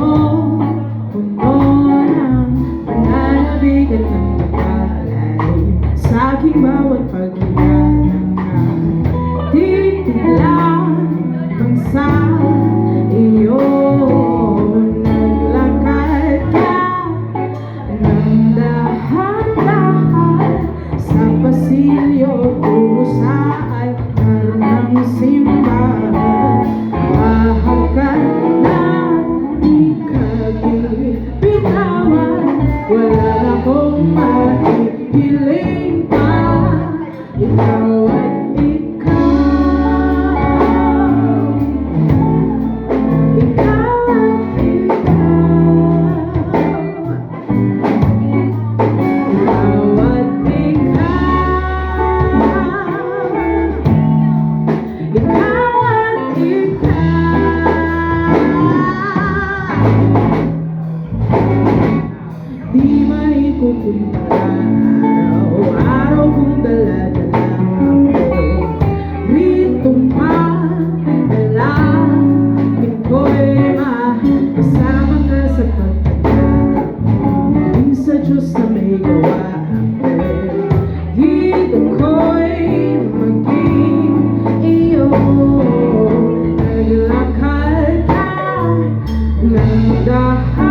puno ng pananabigan ng pag-alay sa aking bawat paghinga ng titilang pangsa iyo. Naglakad ka ng dahan-dahan sa pasilyo tungo sa altar ng simbahan. Mahal ka na di ka bitawan, wala na akong mahihiling pa. Ikaw at ikaw, ikaw at ikaw, ikaw at ikaw, ikaw at ikaw. Di man ikukumpara araw-araw kong dala-dala ako ritong panalangin ko'y makasama ka sa pagkakala. Muling sa Diyos na may gawa higit ko'y maging iyo. Naglakad ka ng dahan